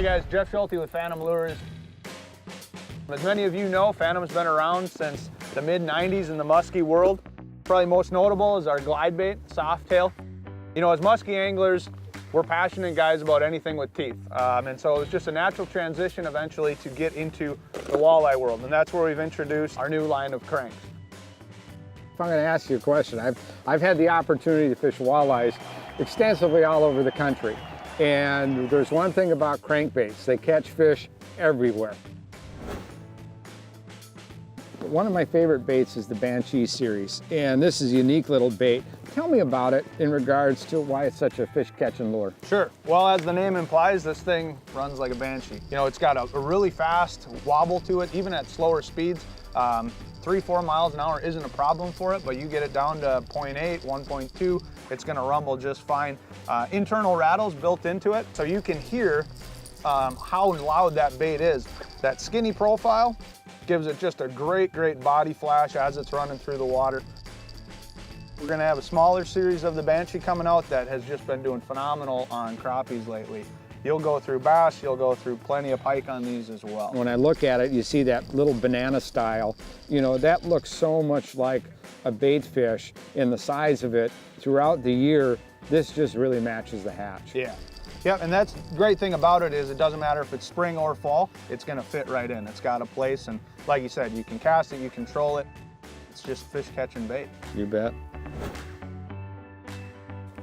Hey guys, Jeff Schulte with Phantom Lures. As many of you know, Phantom's been around since the mid-90s in the muskie world. Probably most notable is our glide bait, Softail. You know, as muskie anglers, we're passionate guys about anything with teeth. And so it was just a natural transition eventually to get into the walleye world. And that's where we've introduced our new line of cranks. If I'm going to ask you a question, I've had the opportunity to fish walleyes extensively all over the country. And there's one thing about crankbaits, they catch fish everywhere. One of my favorite baits is the Banshee series, and this is a unique little bait. Tell me about it in regards to why it's such a fish-catching lure. Sure. Well, as the name implies, this thing runs like a Banshee. You know, it's got a really fast wobble to it, even at slower speeds. 3-4 miles an hour isn't a problem for it, but you get it down to 0.8, 1.2, it's gonna rumble just fine. Internal rattles built into it, so you can hear how loud that bait is. That skinny profile gives it just a great body flash as it's running through the water. We're gonna have a smaller series of the Banshee coming out that has just been doing phenomenal on crappies lately. You'll go through bass, you'll go through plenty of pike on these as well. When I look at it, you see that little banana style. You know, that looks so much like a bait fish in the size of it. Throughout the year, this just really matches the hatch. Yeah. Yep, and that's the great thing about it is it doesn't matter if it's spring or fall, it's gonna fit right in. It's got a place, and like you said, you can cast it, you control it. It's just fish catching bait. You bet.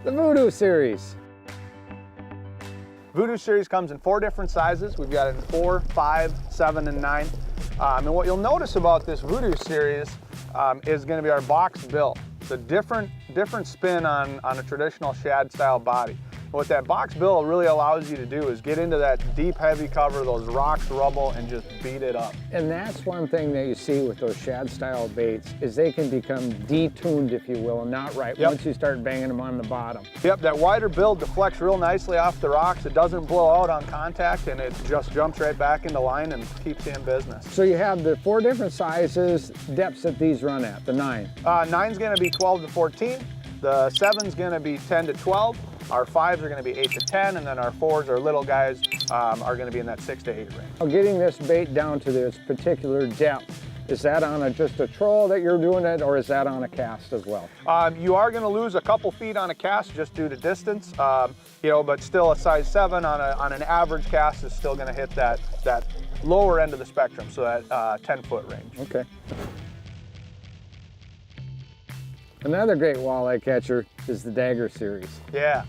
The Voodoo series. Voodoo series comes in 4 different sizes. We've got it in 4, 5, 7, and 9. And what you'll notice about this Voodoo series is gonna be our box bill. It's a different spin on a traditional shad style body. What that box bill really allows you to do is get into that deep, heavy cover, those rocks, rubble, and just beat it up. And that's one thing that you see with those shad style baits is they can become detuned, if you will, and not right once you start banging them on the bottom. Yep, that wider bill deflects real nicely off the rocks. It doesn't blow out on contact, and it just jumps right back into line and keeps you in business. So you have the 4 different sizes, depths that these run at, the 9. 9's gonna be 12 to 14. The 7's gonna be 10 to 12. Our 5s are gonna be 8 to 10, and then our 4s, our little guys, are gonna be in that 6 to 8 range. Getting this bait down to this particular depth, is that on just a troll that you're doing it, or is that on a cast as well? You are gonna lose a couple feet on a cast just due to distance, you know, but still a size 7 on an average cast is still gonna hit that lower end of the spectrum, so that 10-foot range. Okay. Another great walleye catcher is the Dagger series. Yeah,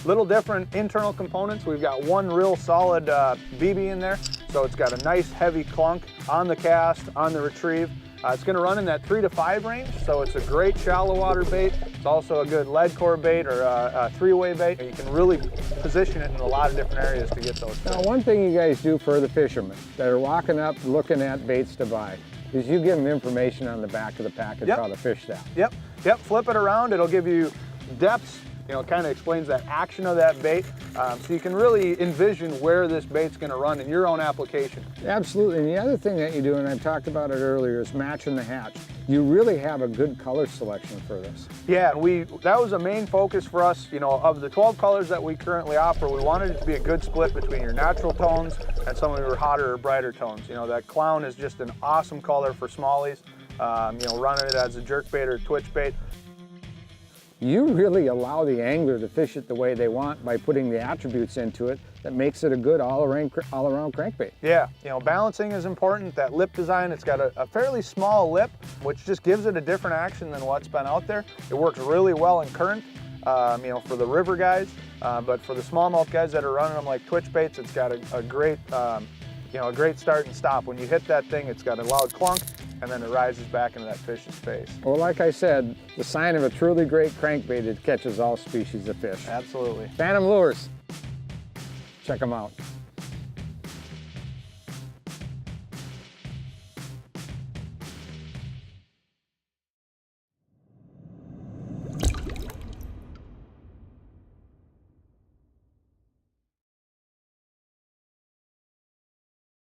little different internal components. We've got one real solid BB in there, so it's got a nice heavy clunk on the cast, on the retrieve. It's gonna run in that 3 to 5 range, so it's a great shallow water bait. It's also a good lead core bait or a 3-way bait. You can really position it in a lot of different areas to get those fish. Now, one thing you guys do for the fishermen that are walking up looking at baits to buy is you give them information on the back of the package how to fish that. Yep, flip it around. It'll give you depths. You know, it kind of explains that action of that bait. So you can really envision where this bait's gonna run in your own application. Absolutely, and the other thing that you do, and I talked about it earlier, is matching the hatch. You really have a good color selection for this. Yeah, that was a main focus for us. You know, of the 12 colors that we currently offer, we wanted it to be a good split between your natural tones and some of your hotter or brighter tones. You know, that clown is just an awesome color for smallies. You know, running it as a jerk bait or twitch bait. You really allow the angler to fish it the way they want by putting the attributes into it that makes it a good all-around crankbait. Yeah, you know, balancing is important. That lip design, it's got a fairly small lip, which just gives it a different action than what's been out there. It works really well in current, you know, for the river guys, but for the smallmouth guys that are running them like twitch baits, it's got a great, you know, a great start and stop. When you hit that thing, it's got a loud clunk, and then it rises back into that fish's face. Well, like I said, the sign of a truly great crankbait, it catches all species of fish. Absolutely. Phantom Lures, check them out.